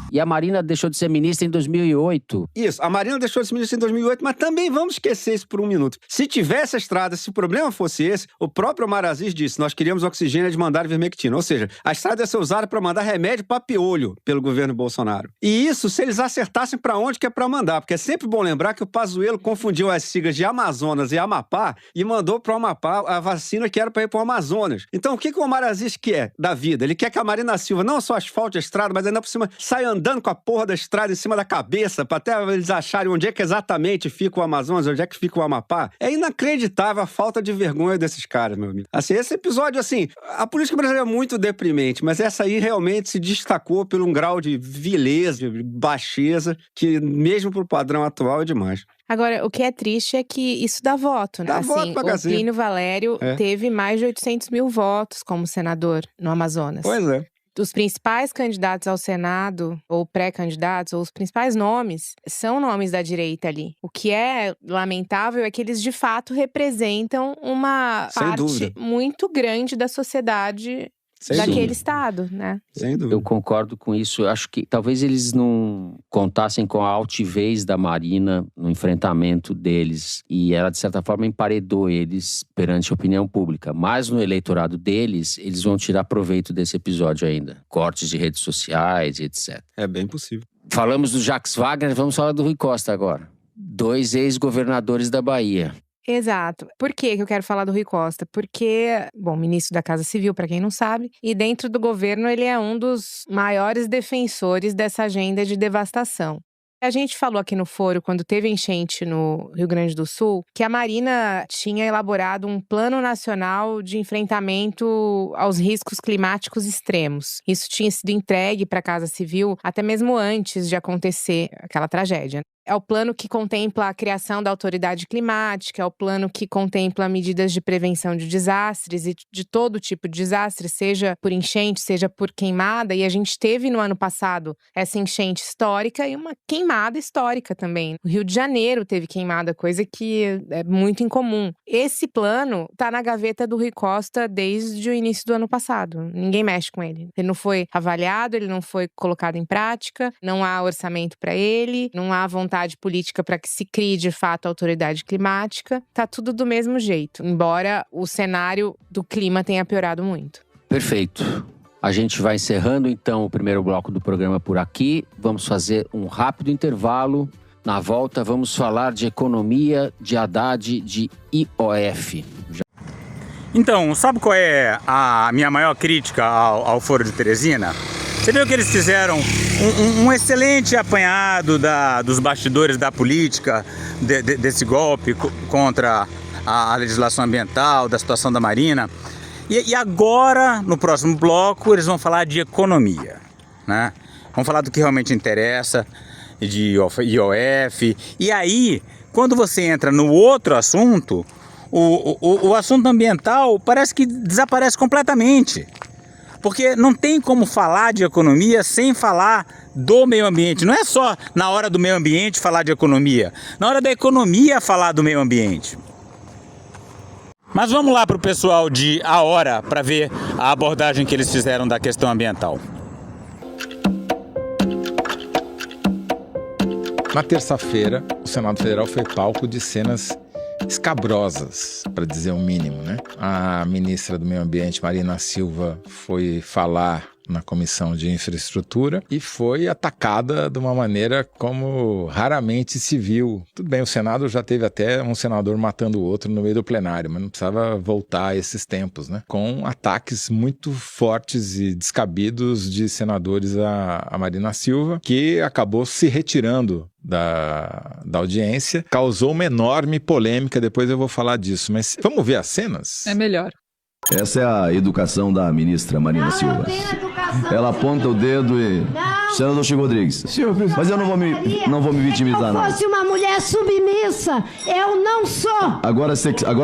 E a Marina deixou de ser ministra em 2008. Isso, a Marina deixou de ser ministra em 2008, mas também vamos esquecer isso por um minuto. Se tivesse a estrada, se o problema fosse esse, o próprio Omar Aziz disse, nós queríamos oxigênio de mandar ivermectina. Ou seja, a estrada ia ser usada para mandar remédio para piolho pelo governo Bolsonaro. E isso, se eles acertassem para onde que é para mandar, porque é sempre bom lembrar que o Pazuello confundiu as siglas de Amazonas e Amapá e mandou para o Amapá a vacina que era para ir para o Amazonas. Então, o que o Omar Aziz quer da vida? Ele quer que a Marina Silva não só asfalte a estrada, mas ainda por cima saia andando com a porra da estrada em cima da cabeça, para até eles acharem onde é que exatamente fica o Amazonas, onde é que fica o Amapá. É inacreditável a falta de vergonha desses caras, meu amigo. Assim, esse episódio, assim, a política brasileira é muito deprimente, mas essa aí realmente se destacou por um grau de vileza, de baixeza, que mesmo pro padrão atual é demais. Agora, o que é triste é que isso dá voto, né? Dá voto pra o Plínio Valério teve mais de 800 mil votos como senador no Amazonas. Pois é. Os principais candidatos ao Senado, ou pré-candidatos, ou os principais nomes, são nomes da direita ali. O que é lamentável é que eles, de fato, representam uma parte muito grande da sociedade daquele estado, né? Sem dúvida. Eu concordo com isso. Eu acho que talvez eles não contassem com a altivez da Marina no enfrentamento deles. E ela, de certa forma, emparedou eles perante a opinião pública. Mas no eleitorado deles, eles vão tirar proveito desse episódio ainda. Cortes de redes sociais e etc. É bem possível. Falamos do Jacques Wagner, vamos falar do Rui Costa agora. 2 ex-governadores da Bahia. Exato. Por que eu quero falar do Rui Costa? Porque, bom, ministro da Casa Civil, para quem não sabe, e dentro do governo ele é um dos maiores defensores dessa agenda de devastação. A gente falou aqui no foro, quando teve enchente no Rio Grande do Sul, que a Marina tinha elaborado um plano nacional de enfrentamento aos riscos climáticos extremos. Isso tinha sido entregue para a Casa Civil até mesmo antes de acontecer aquela tragédia. É o plano que contempla a criação da autoridade climática, é o plano que contempla medidas de prevenção de desastres e de todo tipo de desastre, seja por enchente, seja por queimada. E a gente teve no ano passado essa enchente histórica e uma queimada histórica também. O Rio de Janeiro teve queimada, coisa que é muito incomum. Esse plano está na gaveta do Rui Costa desde o início do ano passado. Ninguém mexe com ele. Ele não foi avaliado, ele não foi colocado em prática, não há orçamento para ele, não há vontade política para que se crie de fato a autoridade climática. Tá tudo do mesmo jeito, embora o cenário do clima tenha piorado muito. Perfeito. A gente vai encerrando então o primeiro bloco do programa por aqui. Vamos fazer um rápido intervalo. Na volta vamos falar de economia, de Haddad, de IOF. Então, sabe qual é a minha maior crítica ao Foro de Teresina? Você viu que eles fizeram um excelente apanhado dos bastidores da política, desse golpe contra a legislação ambiental, da situação da Marina. E agora, no próximo bloco, eles vão falar de economia, né? Vão falar do que realmente interessa, de IOF. E aí, quando você entra no outro assunto, o assunto ambiental parece que desaparece completamente. Porque não tem como falar de economia sem falar do meio ambiente. Não é só na hora do meio ambiente falar de economia. Na hora da economia falar do meio ambiente. Mas vamos lá para o pessoal de A Hora para ver a abordagem que eles fizeram da questão ambiental. Na terça-feira, o Senado Federal foi palco de cenas escabrosas, para dizer o mínimo, né? A ministra do Meio Ambiente, Marina Silva, foi falar na Comissão de Infraestrutura e foi atacada de uma maneira como raramente se viu. Tudo bem, o Senado já teve até um senador matando o outro no meio do plenário, mas não precisava voltar a esses tempos, né? Com ataques muito fortes e descabidos de senadores a Marina Silva, que acabou se retirando da audiência, causou uma enorme polêmica, depois eu vou falar disso, mas vamos ver as cenas? É melhor. Essa é a educação da ministra Marina Silva. Ela aponta o dedo e... Senador Chico Rodrigues. Mas eu não vou me vitimizar, não. Se eu fosse uma mulher submissa, eu não sou. Agora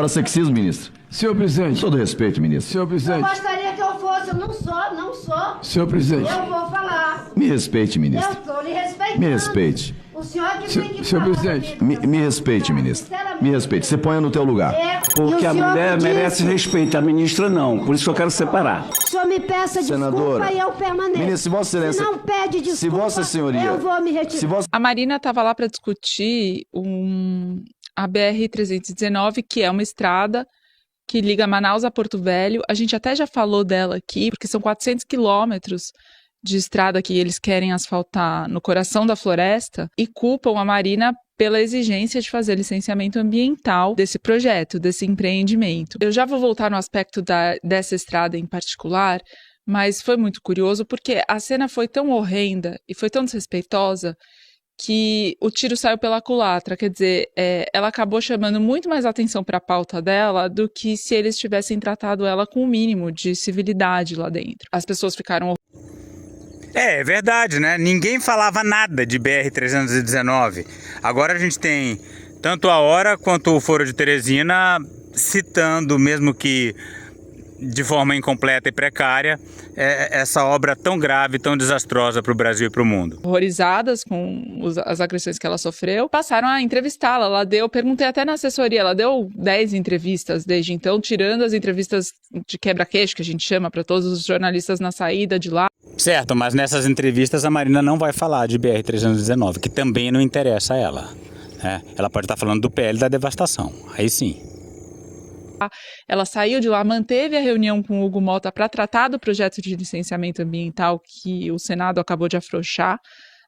sexismo, ministro. Senhor presidente. Todo respeito, ministro. Senhor presidente. Eu gostaria que eu fosse, eu não sou. Senhor presidente. Eu vou falar. Me respeite, ministro. Eu estou lhe respeitando. Me respeite. Senhor presidente, me respeite, ministra. Me respeite. Você ponha no teu lugar. Porque a mulher merece respeito, a ministra não. Por isso que eu quero separar. O senhor me peça desculpa e eu permaneço. Ministra, se Vossa Excelência... Se não pede desculpa, se Vossa Senhoria, eu vou me retirar. A Marina estava lá para discutir a BR-319, que é uma estrada que liga Manaus a Porto Velho. A gente até já falou dela aqui, porque são 400 quilômetros de estrada que eles querem asfaltar no coração da floresta e culpam a Marina pela exigência de fazer licenciamento ambiental desse projeto, desse empreendimento. Eu já vou voltar no aspecto dessa estrada em particular, mas foi muito curioso porque a cena foi tão horrenda e foi tão desrespeitosa que o tiro saiu pela culatra, quer dizer, ela acabou chamando muito mais atenção para a pauta dela do que se eles tivessem tratado ela com o mínimo de civilidade lá dentro. As pessoas ficaram... É verdade, né? Ninguém falava nada de BR-319. Agora a gente tem tanto a Hora quanto o Foro de Teresina citando, mesmo que de forma incompleta e precária, essa obra tão grave, tão desastrosa para o Brasil e para o mundo. Horrorizadas com as agressões que ela sofreu, passaram a entrevistá-la. Perguntei até na assessoria, ela deu 10 entrevistas desde então, tirando as entrevistas de quebra-queixo, que a gente chama para todos os jornalistas na saída de lá. Certo, mas nessas entrevistas a Marina não vai falar de BR-319, que também não interessa a ela. Ela pode estar falando do PL da devastação, aí sim. Ela saiu de lá, manteve a reunião com o Hugo Mota para tratar do projeto de licenciamento ambiental que o Senado acabou de afrouxar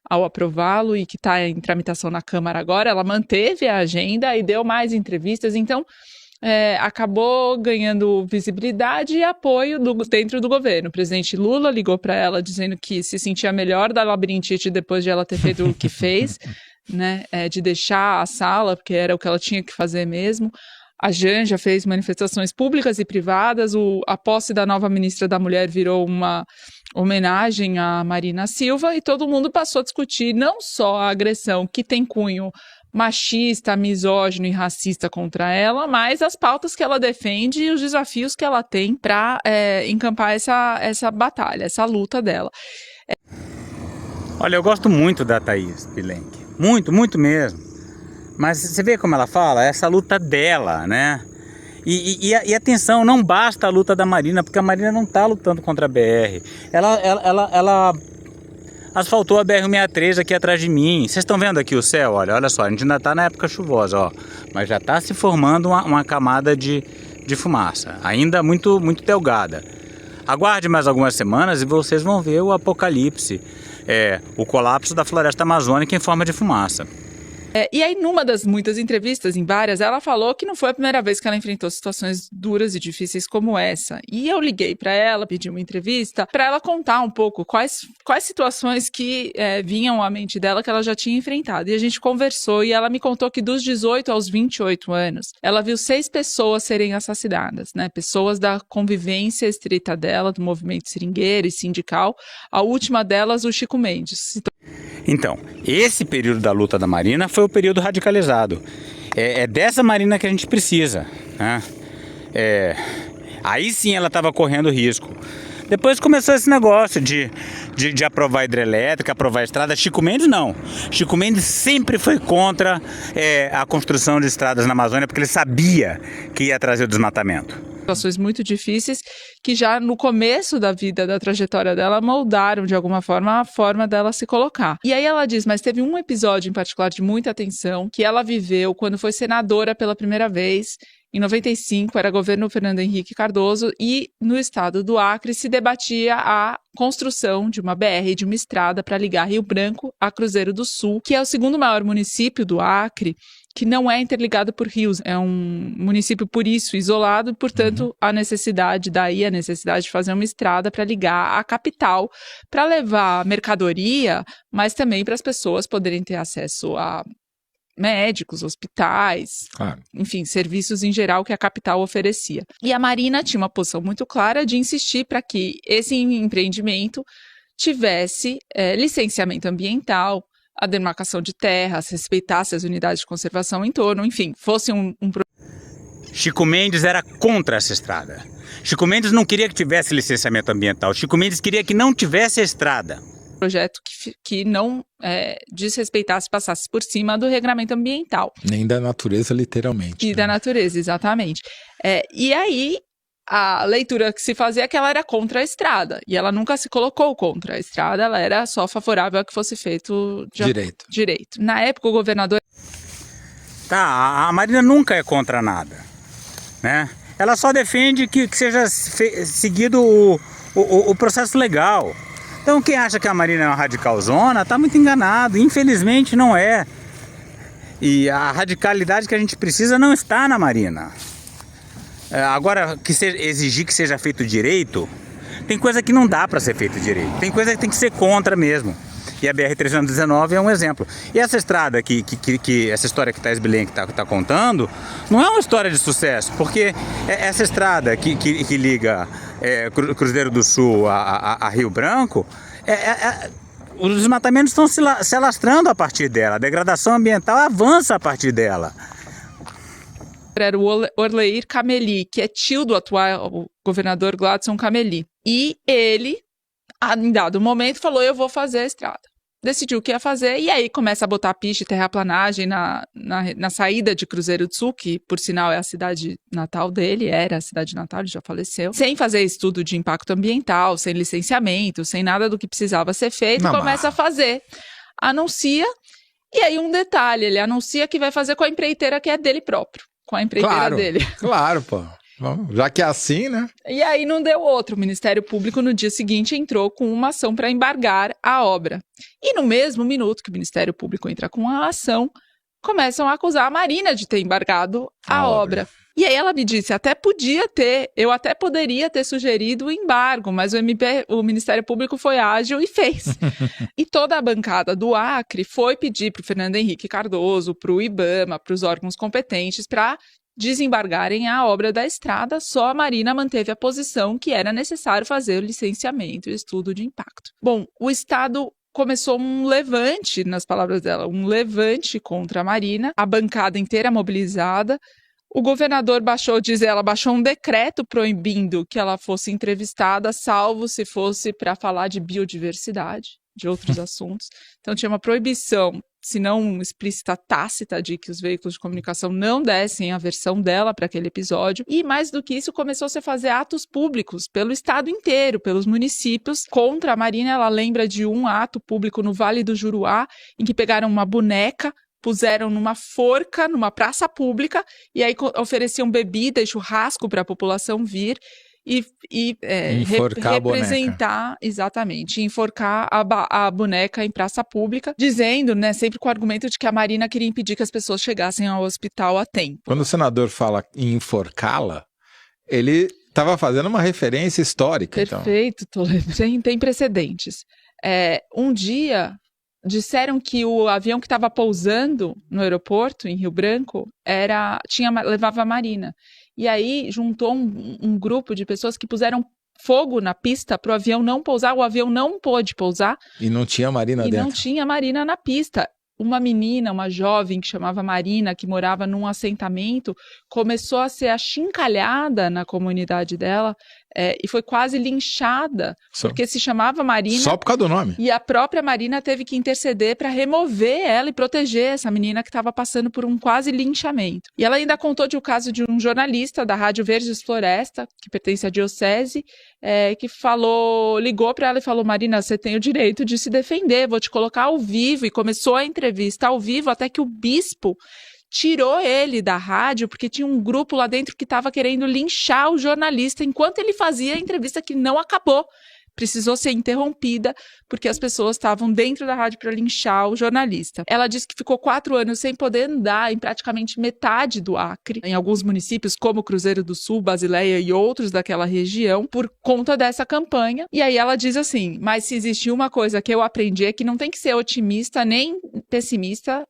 ao aprová-lo e que está em tramitação na Câmara agora. Ela manteve a agenda e deu mais entrevistas, então acabou ganhando visibilidade e apoio dentro do governo. O presidente Lula ligou para ela dizendo que se sentia melhor da labirintite depois de ela ter feito o que fez, né, de deixar a sala, porque era o que ela tinha que fazer mesmo. A Janja fez manifestações públicas e privadas, a posse da nova ministra da Mulher virou uma homenagem a Marina Silva e todo mundo passou a discutir não só a agressão que tem cunho machista, misógino e racista contra ela, mas as pautas que ela defende e os desafios que ela tem para encampar essa batalha, essa luta dela. Olha, eu gosto muito da Thaís Bilenque, muito, muito mesmo. Mas você vê como ela fala? Essa luta dela, né? E atenção, não basta a luta da Marina, porque a Marina não está lutando contra a BR. Ela asfaltou a BR-163 aqui atrás de mim. Vocês estão vendo aqui o céu? Olha só, a gente ainda está na época chuvosa, ó. Mas já está se formando uma camada de fumaça, ainda muito, muito delgada. Aguarde mais algumas semanas e vocês vão ver o apocalipse, o colapso da floresta amazônica em forma de fumaça. E aí, numa das muitas entrevistas, em várias, ela falou que não foi a primeira vez que ela enfrentou situações duras e difíceis como essa. E eu liguei para ela, pedi uma entrevista, para ela contar um pouco quais situações que vinham à mente dela que ela já tinha enfrentado. E a gente conversou e ela me contou que dos 18 aos 28 anos, ela viu 6 pessoas serem assassinadas, né? Pessoas da convivência estreita dela, do movimento seringueiro e sindical. A última delas, o Chico Mendes. Então, esse período da luta da Marina foi o período radicalizado. É dessa Marina que a gente precisa, né? Aí sim ela estava correndo risco. Depois começou esse negócio de aprovar a hidrelétrica, aprovar a estrada. Chico Mendes não. Chico Mendes sempre foi contra a construção de estradas na Amazônia, porque ele sabia que ia trazer o desmatamento. Situações muito difíceis que já no começo da vida, da trajetória dela, moldaram de alguma forma a forma dela se colocar. E aí ela diz, mas teve um episódio em particular de muita atenção que ela viveu quando foi senadora pela primeira vez, em 95, era governo Fernando Henrique Cardoso, e no estado do Acre se debatia a construção de uma BR, de uma estrada para ligar Rio Branco a Cruzeiro do Sul, que é o segundo maior município do Acre, que não é interligado por rios, é um município por isso isolado, e portanto a necessidade de fazer uma estrada para ligar a capital, para levar mercadoria, mas também para as pessoas poderem ter acesso a médicos, hospitais, enfim, serviços em geral que a capital oferecia. E a Marina tinha uma posição muito clara de insistir para que esse empreendimento tivesse licenciamento ambiental, a demarcação de terras, respeitasse as unidades de conservação em torno, enfim, fosse um... Chico Mendes era contra essa estrada. Chico Mendes não queria que tivesse licenciamento ambiental. Chico Mendes queria que não tivesse a estrada. projeto que não desrespeitasse, passasse por cima do regramento ambiental. Nem da natureza, literalmente. E da natureza, exatamente. E aí, a leitura que se fazia é que ela era contra a estrada. E ela nunca se colocou contra a estrada, ela era só favorável a que fosse feito direito. Na época, o governador... A Marina nunca é contra nada, né? Ela só defende que seja seguido o processo legal. Então, quem acha que a Marina é uma radicalzona está muito enganado. Infelizmente, não é. E a radicalidade que a gente precisa não está na Marina. Agora, exigir que seja feito direito, tem coisa que não dá para ser feito direito. Tem coisa que tem que ser contra mesmo. E a BR-319 é um exemplo. E essa estrada, essa história que Thais Belém está contando, não é uma história de sucesso, porque essa estrada que liga Cruzeiro do Sul a Rio Branco, os desmatamentos estão se alastrando a partir dela, a degradação ambiental avança a partir dela. Era o Orleir Cameli, que é tio do atual governador Gladson Cameli. E ele, em dado momento, falou, eu vou fazer a estrada. Decidiu o que ia fazer, e aí começa a botar piche e terraplanagem na saída de Cruzeiro do Sul, que, por sinal, é a cidade natal dele, era a cidade natal, ele já faleceu. Sem fazer estudo de impacto ambiental, sem licenciamento, sem nada do que precisava ser feito, começa a fazer. Anuncia, e aí um detalhe, ele anuncia que vai fazer com a empreiteira que é dele próprio. Com a empreiteira dele. Claro, pô. Bom, já que é assim, né? E aí não deu outro. O Ministério Público, no dia seguinte, entrou com uma ação para embargar a obra. E no mesmo minuto que o Ministério Público entra com a ação, começam a acusar a Marina de ter embargado a obra. E aí ela me disse, eu até poderia ter sugerido o embargo, mas o Ministério Público foi ágil e fez. E toda a bancada do Acre foi pedir para o Fernando Henrique Cardoso, para o IBAMA, para os órgãos competentes, para desembargarem a obra da estrada. Só a Marina manteve a posição que era necessário fazer o licenciamento e o estudo de impacto. Bom, o Estado começou um levante, nas palavras dela, um levante contra a Marina, a bancada inteira mobilizada. O governador baixou um decreto proibindo que ela fosse entrevistada, salvo se fosse para falar de biodiversidade, de outros assuntos. Então tinha uma proibição, se não explícita, tácita, de que os veículos de comunicação não dessem a versão dela para aquele episódio. E mais do que isso, começou-se a fazer atos públicos pelo estado inteiro, pelos municípios, contra a Marina. Ela lembra de um ato público no Vale do Juruá, em que pegaram uma boneca, puseram numa forca, numa praça pública, e aí ofereciam bebida e churrasco para a população vir e representar, exatamente, enforcar a boneca em praça pública, dizendo, né, sempre com o argumento de que a Marina queria impedir que as pessoas chegassem ao hospital a tempo. Quando o senador fala em enforcá-la, ele estava fazendo uma referência histórica. Perfeito, Toledo, tem precedentes. Um dia disseram que o avião que estava pousando no aeroporto, em Rio Branco, levava a Marina. E aí juntou um grupo de pessoas que puseram fogo na pista para o avião não pousar. O avião não pôde pousar. E não tinha Marina dentro. E não tinha Marina na pista. Uma menina, uma jovem que chamava Marina, que morava num assentamento, começou a ser achincalhada na comunidade dela e foi quase linchada, porque se chamava Marina. Só por causa do nome. E a própria Marina teve que interceder para remover ela e proteger essa menina que estava passando por um quase linchamento. E ela ainda contou de um caso de um jornalista da Rádio Verdes Floresta, que pertence à diocese, que ligou para ela e falou: Marina, você tem o direito de se defender, vou te colocar ao vivo. E começou a entrevista ao vivo até que o bispo tirou ele da rádio, porque tinha um grupo lá dentro que estava querendo linchar o jornalista enquanto ele fazia a entrevista, que não acabou. Precisou ser interrompida, porque as pessoas estavam dentro da rádio para linchar o jornalista. Ela disse que ficou 4 anos sem poder andar em praticamente metade do Acre, em alguns municípios como Cruzeiro do Sul, Basileia e outros daquela região, por conta dessa campanha. E aí ela diz assim: mas se existe uma coisa que eu aprendi é que não tem que ser otimista nem pessimista,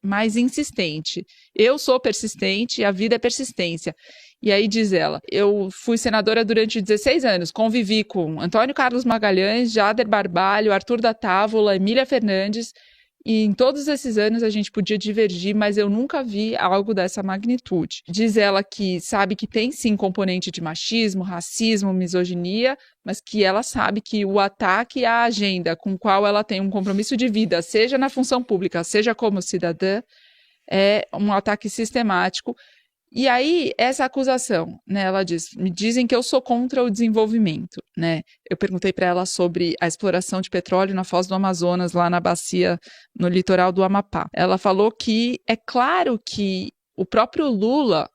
mas insistente. Eu sou persistente e a vida é persistência. E aí diz ela: eu fui senadora durante 16 anos, convivi com Antônio Carlos Magalhães, Jader Barbalho, Arthur da Távola, Emília Fernandes, E em todos esses anos a gente podia divergir, mas eu nunca vi algo dessa magnitude. Diz ela que sabe que tem sim componente de machismo, racismo, misoginia, mas que ela sabe que o ataque à agenda com qual ela tem um compromisso de vida, seja na função pública, seja como cidadã, é um ataque sistemático. E aí, essa acusação, né, ela diz, me dizem que eu sou contra o desenvolvimento, né? Eu perguntei para ela sobre a exploração de petróleo na Foz do Amazonas, lá na bacia, no litoral do Amapá. Ela falou que é claro que o próprio Lula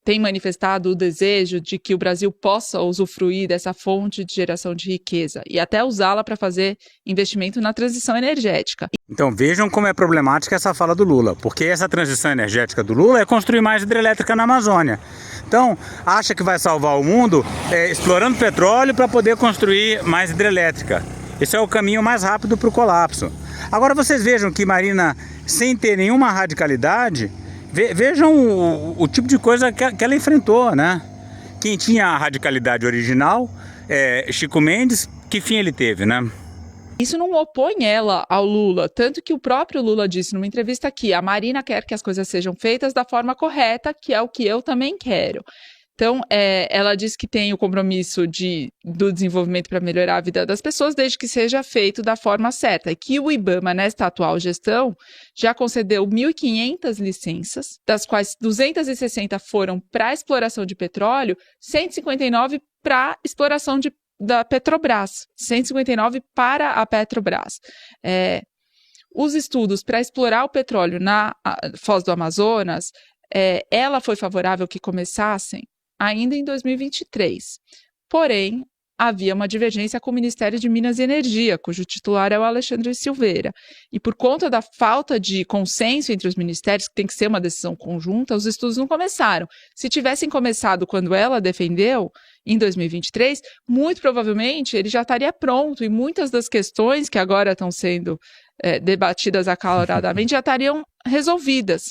tem manifestado o desejo de que o Brasil possa usufruir dessa fonte de geração de riqueza e até usá-la para fazer investimento na transição energética. Então vejam como é problemática essa fala do Lula, porque essa transição energética do Lula é construir mais hidrelétrica na Amazônia. Então, acha que vai salvar o mundo explorando petróleo para poder construir mais hidrelétrica. Esse é o caminho mais rápido para o colapso. Agora vocês vejam que Marina, sem ter nenhuma radicalidade, vejam o tipo de coisa que ela enfrentou, né? Quem tinha a radicalidade original, Chico Mendes, que fim ele teve, né? Isso não opõe ela ao Lula, tanto que o próprio Lula disse numa entrevista que a Marina quer que as coisas sejam feitas da forma correta, que é o que eu também quero. Então, ela diz que tem o compromisso do desenvolvimento para melhorar a vida das pessoas, desde que seja feito da forma certa. E que o IBAMA, nesta atual gestão, já concedeu 1.500 licenças, das quais 260 foram para a exploração de petróleo, 159 para a exploração da Petrobras, 159 para a Petrobras. Os estudos para explorar o petróleo na Foz do Amazonas, ela foi favorável que começassem ainda em 2023. Porém, havia uma divergência com o Ministério de Minas e Energia, cujo titular é o Alexandre Silveira. E por conta da falta de consenso entre os ministérios, que tem que ser uma decisão conjunta, os estudos não começaram. Se tivessem começado quando ela defendeu, em 2023, muito provavelmente ele já estaria pronto e muitas das questões que agora estão sendo debatidas acaloradamente já estariam resolvidas.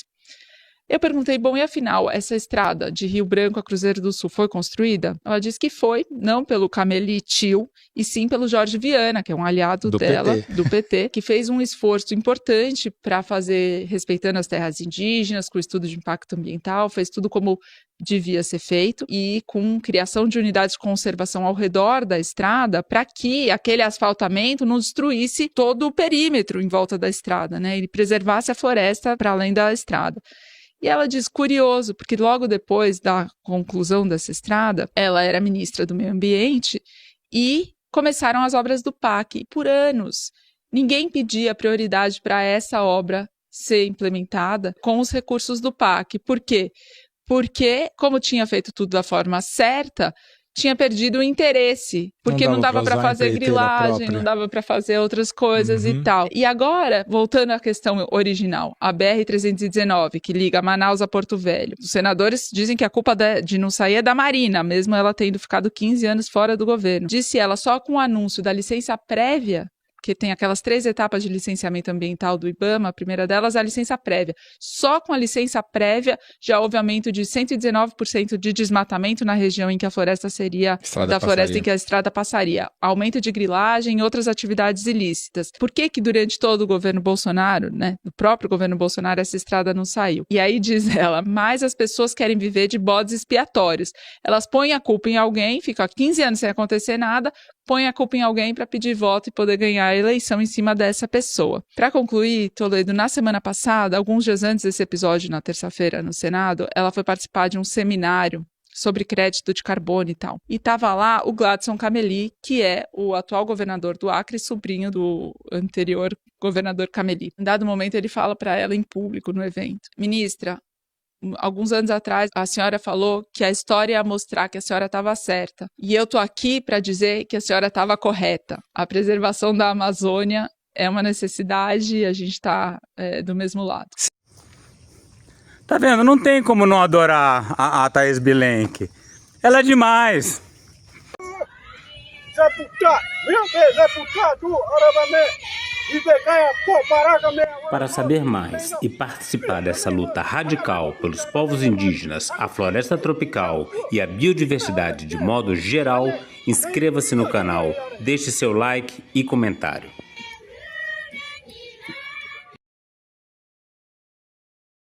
Eu perguntei, bom, e afinal, essa estrada de Rio Branco a Cruzeiro do Sul foi construída? Ela disse que foi, não pelo Cameli Tio, e sim pelo Jorge Viana, que é um aliado dela, do PT, que fez um esforço importante para fazer, respeitando as terras indígenas, com estudo de impacto ambiental, fez tudo como devia ser feito, e com criação de unidades de conservação ao redor da estrada, para que aquele asfaltamento não destruísse todo o perímetro em volta da estrada, né? E preservasse a floresta para além da estrada. E ela diz, curioso, porque logo depois da conclusão dessa estrada, ela era ministra do Meio Ambiente e começaram as obras do PAC. E por anos, ninguém pedia prioridade para essa obra ser implementada com os recursos do PAC. Por quê? Porque, como tinha feito tudo da forma certa, tinha perdido o interesse, porque não dava para fazer grilagem, não dava para fazer outras coisas e tal. E agora, voltando à questão original, a BR-319, que liga Manaus a Porto Velho, os senadores dizem que a culpa de não sair é da Marina, mesmo ela tendo ficado 15 anos fora do governo. Disse ela, só com o anúncio da licença prévia, que tem aquelas 3 etapas de licenciamento ambiental do IBAMA, a primeira delas é a licença prévia. Só com a licença prévia já houve aumento de 119% de desmatamento na região em que a floresta seria floresta em que a estrada passaria. Aumento de grilagem e outras atividades ilícitas. Por que durante todo o governo Bolsonaro, né, do próprio governo Bolsonaro, essa estrada não saiu? E aí diz ela, mas as pessoas querem viver de bodes expiatórios. Elas põem a culpa em alguém, ficam 15 anos sem acontecer nada, põe a culpa em alguém para pedir voto e poder ganhar a eleição em cima dessa pessoa. Para concluir, Toledo, na semana passada, alguns dias antes desse episódio, na terça-feira, no Senado, ela foi participar de um seminário sobre crédito de carbono e tal. E estava lá o Gladson Cameli, que é o atual governador do Acre, sobrinho do anterior governador Cameli. Em dado momento, ele fala para ela em público no evento, ministra, alguns anos atrás, a senhora falou que a história ia mostrar que a senhora estava certa. E eu estou aqui para dizer que a senhora estava correta. A preservação da Amazônia é uma necessidade e a gente está do mesmo lado. Tá vendo? Não tem como não adorar a Thaís Bilenque. Ela é demais. Para saber mais e participar dessa luta radical pelos povos indígenas, a floresta tropical e a biodiversidade de modo geral, inscreva-se no canal, deixe seu like e comentário.